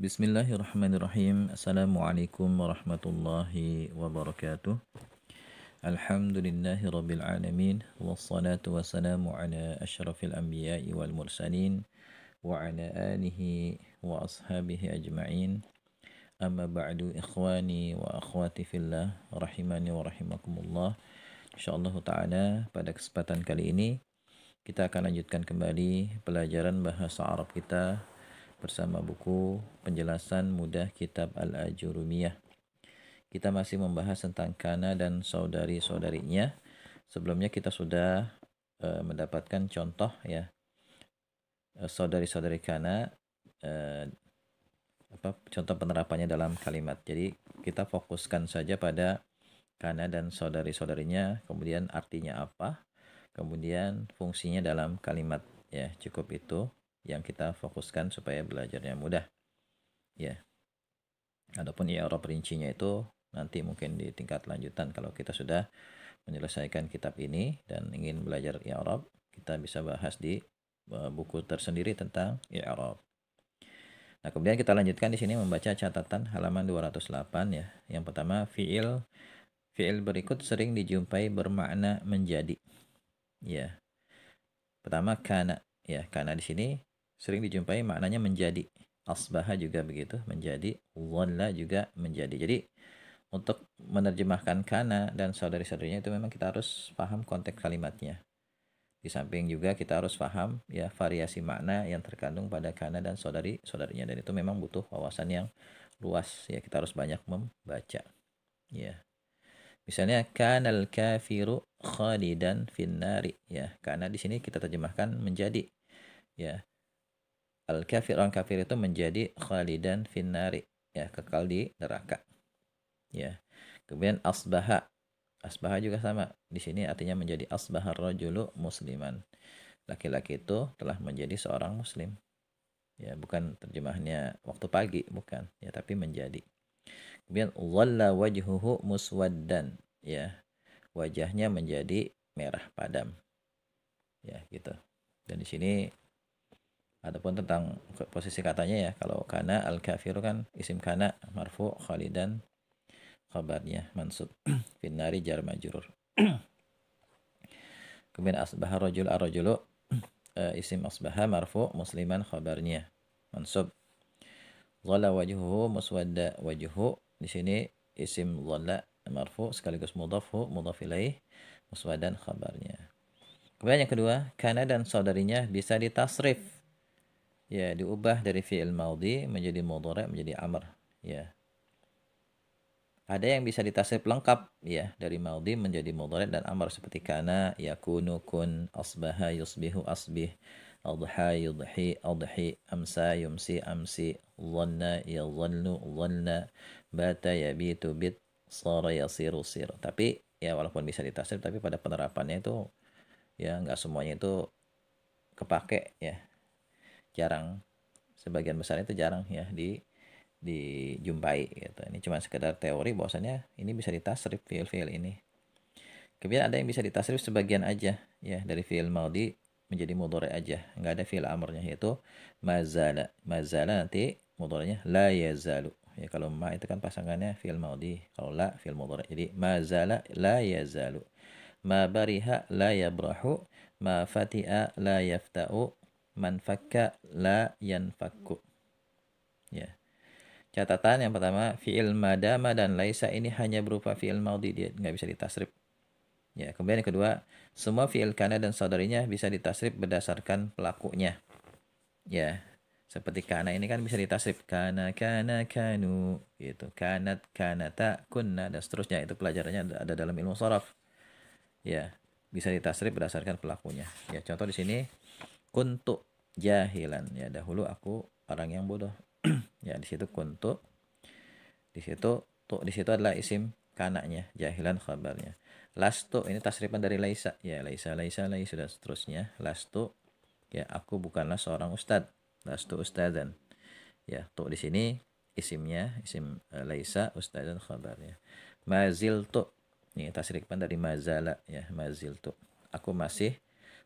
Bismillahirrahmanirrahim. Assalamualaikum warahmatullahi wabarakatuh. Alhamdulillahi rabbil alamin. Wassalatu wassalamu ala asyrafil anbiya'i wal mursalin. Wa ala alihi wa ashabihi ajma'in. Amma ba'du ikhwani wa akhwati fillah. Rahimani wa rahimakumullah. InsyaAllah ta'ala pada kesempatan kali ini kita akan lanjutkan kembali pelajaran bahasa Arab kita bersama buku penjelasan mudah kitab Al-Ajurumiyah. Kita masih membahas tentang kana dan saudari-saudarinya. Sebelumnya kita sudah mendapatkan contoh ya saudari-saudari kana contoh penerapannya dalam kalimat. Jadi kita fokuskan saja pada kana dan saudari-saudarinya, kemudian artinya apa, kemudian fungsinya dalam kalimat ya, cukup itu yang kita fokuskan supaya belajarnya mudah. Ya. Adapun i'rab rincinya itu nanti mungkin di tingkat lanjutan kalau kita sudah menyelesaikan kitab ini dan ingin belajar i'rab, kita bisa bahas di buku tersendiri tentang i'rab. Nah, kemudian kita lanjutkan di sini membaca catatan halaman 208 ya. Yang pertama, fi'il berikut sering dijumpai bermakna menjadi. Ya. Pertama kana ya, kana di sini sering dijumpai maknanya menjadi. Asbaha juga begitu, menjadi. Dhalla juga menjadi. Jadi untuk menerjemahkan kana dan saudari-saudarinya itu memang kita harus paham konteks kalimatnya. Di samping juga kita harus paham ya variasi makna yang terkandung pada kana dan saudari-saudarinya, dan itu memang butuh wawasan yang luas ya, kita harus banyak membaca. Ya. Misalnya kanal kafiru khalidan finnari ya, karena di sini kita terjemahkan menjadi ya. Al kafir, orang kafir itu menjadi khalidan finnari ya, kekal di neraka. Ya. Kemudian asbaha juga sama. Di sini artinya menjadi asbahar rajulu musliman. Laki-laki itu telah menjadi seorang muslim. Ya, bukan terjemahannya waktu pagi, bukan. Ya, tapi menjadi. Kemudian dhalla wajhuhu muswaddan. Ya. Wajahnya menjadi merah padam. Ya, gitu. Dan di sini adapun tentang posisi katanya ya, kalau kana al-kafiru kan isim kana marfu khalidan khabarnya mansub finnari jar majrur. Kemudian asbaha rajul ar-rajulu isim asbaha marfu musliman khabarnya mansub. Dhalla wajhuhu muswadda wajhu, di sini isim dhalla marfu sekaligus mudhafhu mudhaf ilaih, muswaddan khabarnya. Kemudian yang kedua, kana dan saudarinya bisa ditasrif. Ya, diubah dari fi'il maudhi menjadi mudhari' menjadi amr, ya. Ada yang bisa ditasrif lengkap ya, dari maudhi menjadi mudhari' dan amr seperti kana yakunu kun, asbaha yusbihu asbih, adha yudhi adhi, amsa yumsi amsi, dhanna yadhannu dhanna, bata yabitu bit, sara yasiru sir. Tapi ya walaupun bisa ditasrif, tapi pada penerapannya itu ya nggak semuanya itu kepake ya, jarang, sebagian besar itu jarang ya dijumpai gitu. Ini cuma sekedar teori bahwasannya ini bisa ditasrif fiil-fiil ini. Kemudian ada yang bisa ditasrif sebagian aja ya, dari fiil maudhi menjadi mudhari aja, nggak ada fiil amrnya, yaitu mazala. Mazala nanti mudharinya la yazalu ya. Kalau ma itu kan pasangannya fiil maudhi, kalau la fiil mudhari. Jadi mazala la yazalu, ma bariha la yabrahu, ma fati'a la yafta'u, man fakka la yanfakku. Ya. Catatan yang pertama, fi'il madama dan laisa ini hanya berupa fi'il maudhi, dia nggak bisa ditasrif. Ya, kemudian yang kedua, semua fi'il kana dan saudarinya bisa ditasrif berdasarkan pelakunya. Ya, seperti kana ini kan bisa ditasrif kana kanu gitu, kanat kanata kunna dan seterusnya. Itu pelajarannya ada dalam ilmu sharaf. Ya, bisa ditasrif berdasarkan pelakunya. Ya, contoh di sini kuntu jahilan, ya dahulu aku orang yang bodoh. Ya, di situ kuntu, di situ di situ adalah isim kananya, jahilan khabarnya. Lastu ini tasrifan dari laisa, ya laisa laisa laisa dan seterusnya. Lastu ya aku bukanlah seorang ustad, lastu ustadan. Ya, di sini isimnya isim laisa, ustadan khabarnya. Maziltu ini tasrifan dari mazala ya, maziltu aku masih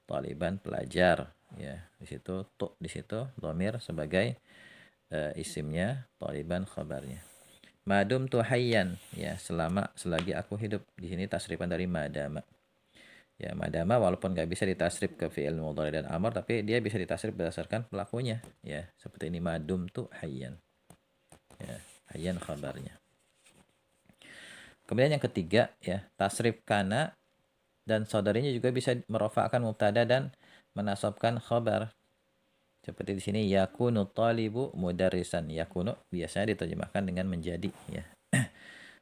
taliban pelajar ya. Di situ di situ dhamir sebagai isimnya, taliban khabarnya. Madum tu hayyan, ya selagi aku hidup. Di sini tasrifan dari madama. Ya, madama walaupun nggak bisa ditasrif ke fi'il mudhari dan amar, tapi dia bisa ditasrif berdasarkan pelakunya. Ya, seperti ini madum tu hayyan. Ya, hayyan khabarnya. Kemudian yang ketiga, ya, tasrif kana dan saudarinya juga bisa merofakkan mubtada dan menasabkan khabar. Seperti di sini yakunu talibu mudarrisan. Yakunu biasanya diterjemahkan dengan menjadi, ya.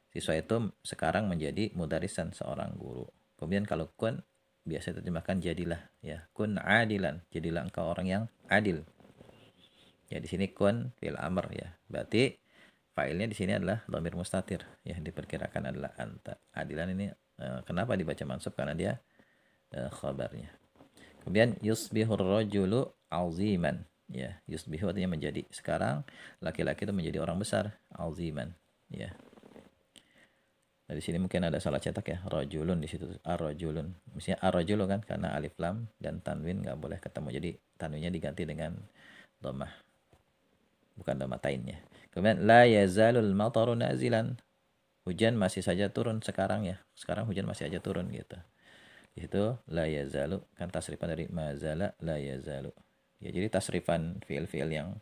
Siswa itu sekarang menjadi mudarrisan, seorang guru. Kemudian kalau kun biasa diterjemahkan jadilah, ya. Kun adilan, jadilah engkau orang yang adil. Ya, di sini kun fil amr, ya. Berarti failnya di sini adalah dhamir mustatir, ya, diperkirakan adalah anta. Adilan ini kenapa dibaca mansub? Karena dia khabarnya. Kemudian yusbihur rajulu aziman, ya, yusbihu artinya menjadi. Sekarang laki-laki itu menjadi orang besar, aziman, ya. Nah, di sini mungkin ada salah cetak, ya, rajulun di situ ar-rajulun. Misalnya ar-rajulu kan, karena alif lam dan tanwin nggak boleh ketemu. Jadi tanwinnya diganti dengan dhammah, bukan dhammatain, ya. Kemudian la yazalul mataru nazilan. Hujan masih saja turun sekarang, ya. Sekarang hujan masih aja turun gitu. Di situ la yazalu kan tasrifan dari mazala la yazalu. Ya, jadi tasrifan fiil-fiil yang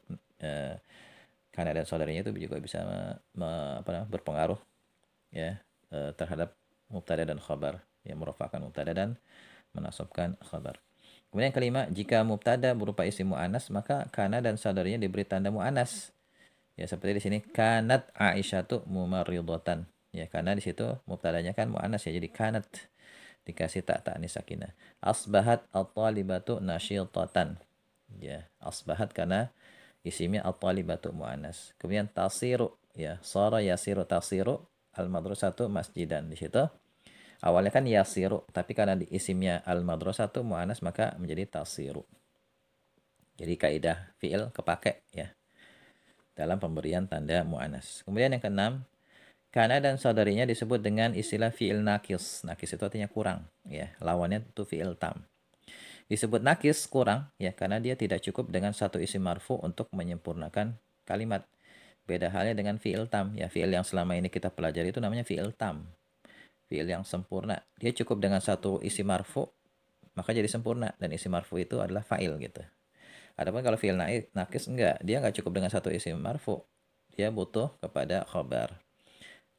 kana dan saudarinya itu juga bisa berpengaruh, ya, terhadap mubtada dan khabar, yang merofakkan mubtada dan menasabkan khabar. Kemudian yang kelima, jika mubtada berupa isim mu'anas, maka kana dan saudarinya diberi tanda mu'anas. Ya, seperti di sini kanat Aisyatu mumarridatan. Ya, karena di situ mubtadanya kan mu'anas, ya, jadi kanat dikasih tak ta'nis sakinah. Asbahat at-talibatu nasyitatan. Ya, asbahat karena isimnya at-talibatu muannas. Kemudian tasiru, ya, sara yasiru tasiru al-madrasatu masjidan. Di situ awalnya kan yasiru, tapi karena di isimnya al-madrasatu muannas maka menjadi tasiru. Jadi kaidah fiil kepake, ya, dalam pemberian tanda muannas. Kemudian yang keenam, kana dan saudarinya disebut dengan istilah fi'il nakis. Nakis itu artinya kurang, ya. Lawannya itu fi'il tam. Disebut nakis kurang, ya, karena dia tidak cukup dengan satu isim marfu untuk menyempurnakan kalimat. Beda halnya dengan fi'il tam, ya. Fi'il yang selama ini kita pelajari itu namanya fi'il tam. Fi'il yang sempurna. Dia cukup dengan satu isim marfu, maka jadi sempurna. Dan isim marfu itu adalah fa'il gitu. Adapun kalau fi'il nakis enggak, dia enggak cukup dengan satu isim marfu. Dia butuh kepada khobar.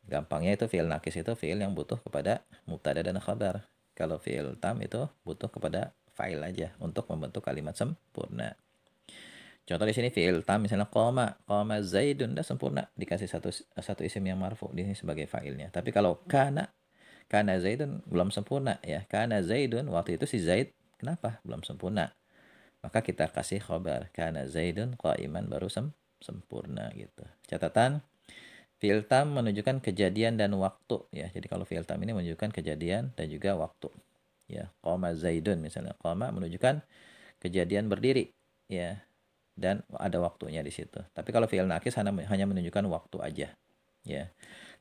Gampangnya itu fi'il nakis itu fi'il yang butuh kepada mubtada dan khabar. Kalau fi'il tam itu butuh kepada fa'il aja untuk membentuk kalimat sempurna. Contoh di sini fi'il tam misalnya qama zaidun, dah sempurna, dikasih satu isim yang marfu di sini sebagai fa'ilnya. Tapi kalau kana zaidun belum sempurna, ya. Kana zaidun waktu itu si Zaid kenapa belum sempurna? Maka kita kasih khabar kana zaidun qa'iman, baru sempurna gitu. Catatan, fi'il tam menunjukkan kejadian dan waktu, ya. Jadi kalau fi'il tam ini menunjukkan kejadian dan juga waktu. Ya, qama zaidun misalnya. Qama menunjukkan kejadian berdiri, ya. Dan ada waktunya di situ. Tapi kalau fi'il nakis hanya menunjukkan waktu aja, ya.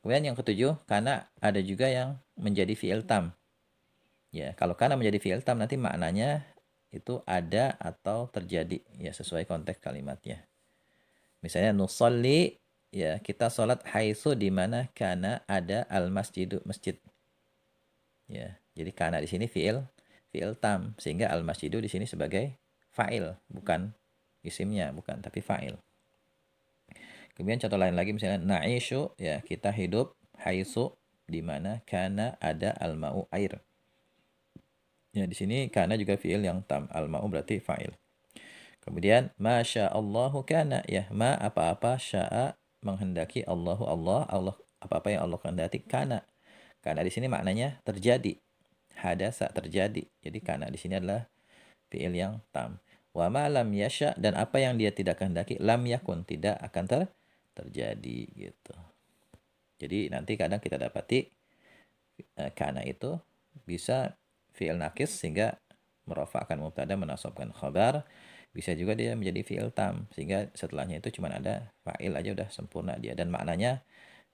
Kemudian yang ketujuh, kana ada juga yang menjadi fi'il tam. Ya, kalau kana menjadi fi'il tam nanti maknanya itu ada atau terjadi, ya, sesuai konteks kalimatnya. Misalnya nusolli, ya, kita sholat haitsu di mana kana ada al-masjidu, masjid. Ya, jadi kana di sini fi'il tam, sehingga al-masjidu di sini sebagai fa'il, bukan isimnya, bukan, tapi fa'il. Kemudian contoh lain lagi misalnya na'ishu, ya, kita hidup haitsu di mana kana ada al-ma'u, air. Ya, di sini kana juga fi'il yang tam, al-ma'u berarti fa'il. Kemudian masya Allahu kana, ya, ma apa-apa, sya'a menghendaki, Allahu Allah apa-apa yang Allah kehendaki, kana. Kana di sini maknanya terjadi. Hadasa terjadi. Jadi kana di sini adalah fi'il yang tam. Wa ma lam yasha, dan apa yang dia tidak kehendaki, lam yakun, tidak akan terjadi gitu. Jadi nanti kadang kita dapati kana itu bisa fi'il nakis sehingga merofakkan mubtada, menasabkan khabar. Bisa juga dia menjadi fi'il tam sehingga setelahnya itu cuma ada fa'il aja udah sempurna dia, dan maknanya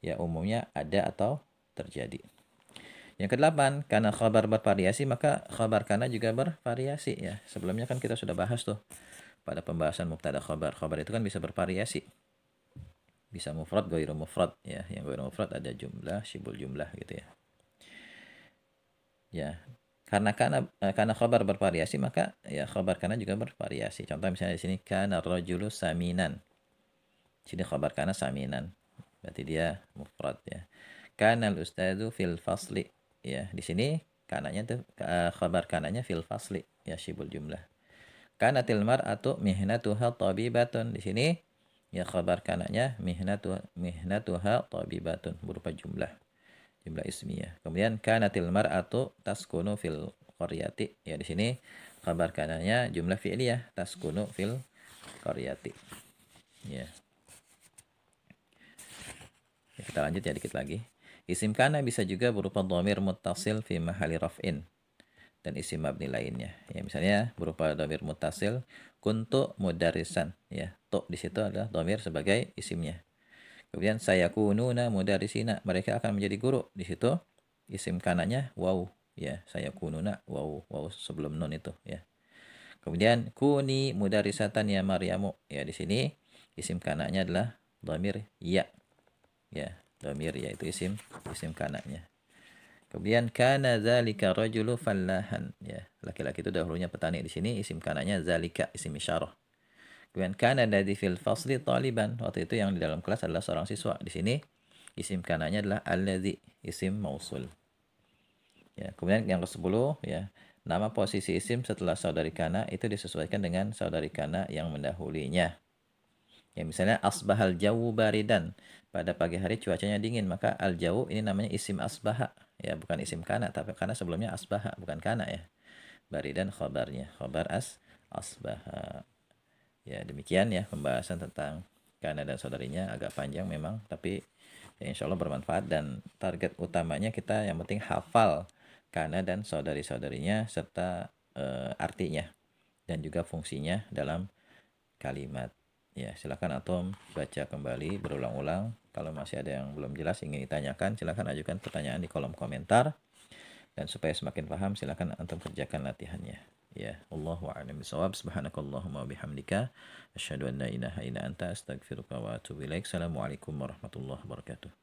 ya umumnya ada atau terjadi. Yang kedelapan, karena khabar bervariasi maka khabar kana juga bervariasi, ya. Sebelumnya kan kita sudah bahas tuh pada pembahasan mubtada khabar. Khabar itu kan bisa bervariasi. Bisa mufrad, ghairu mufrad ya. Yang ghairu mufrad ada jumlah, syibul jumlah gitu ya. Ya. Karena khabar bervariasi maka ya khabar kana juga bervariasi. Contoh misalnya di sini kana rajulu saminan. Sini khabar kana saminan. Berarti dia mufrad ya. Kana al-ustadzu fil fasli. Ya, di sini kananya tuh khabar kananya fil fasli ya syibul jumlah. Kanatil mar'atu mihnatuha tabibatun. Di sini ya khabar kananya mihnatuha tabibatun berupa jumlah ismiyah. Kemudian kanatil mar'atu taskunu fil qaryati. Ya di sini khabar kananya jumlah fi'liyah taskunu fil qaryati. Ya. Ya, kita lanjut ya dikit lagi. Isim kana bisa juga berupa dhamir muttasil fi mahali raf'in dan isim mabni lainnya. Ya misalnya berupa dhamir muttasil kuntu mudarisan ya. Tu di situ adalah dhamir sebagai isimnya. Kemudian sayakununa mudarisina, mereka akan menjadi guru. Di situ isim kananya waw ya, sayakununa waw, waw sebelum nun itu ya. Kemudian kuni mudarisatan ya Maryamu. Ya di sini isim kananya adalah dhamir ya. Ya, dhamir ya itu isim kananya. Kemudian kana zalika rajulu fallahan ya. Laki-laki itu dahulunya petani. Di sini isim kananya zalika isim isyarah. Kemudian kana alladzi fil fasli taliban. Waktu itu yang di dalam kelas adalah seorang siswa. Di sini isim kananya adalah alladzi isim mausul. Ya, kemudian yang ke-10 ya. Nama posisi isim setelah saudari kana itu disesuaikan dengan saudari kana yang mendahulinya. Ya, misalnya asbahal jawu baridan. Pada pagi hari cuacanya dingin, maka al jawu ini namanya isim asbaha. Ya, bukan isim kana, tapi karena sebelumnya asbaha, bukan kana ya. Baridan khabarnya, khabar asbaha. Ya, demikian ya pembahasan tentang kana dan saudarinya, agak panjang memang, tapi ya insya Allah bermanfaat dan target utamanya kita yang penting hafal kana dan saudari-saudarinya serta artinya dan juga fungsinya dalam kalimat. Ya, silakan Atom baca kembali berulang-ulang. Kalau masih ada yang belum jelas ingin ditanyakan, silakan ajukan pertanyaan di kolom komentar. Dan supaya semakin paham, silakan Antum kerjakan latihannya. Ya, Allahu a'lam bishawab. Subhanakallahumma bihamdika asyhadu an la ilaha illa anta astaghfiruka wa atubu ilaik. Assalamualaikum warahmatullahi wabarakatuh.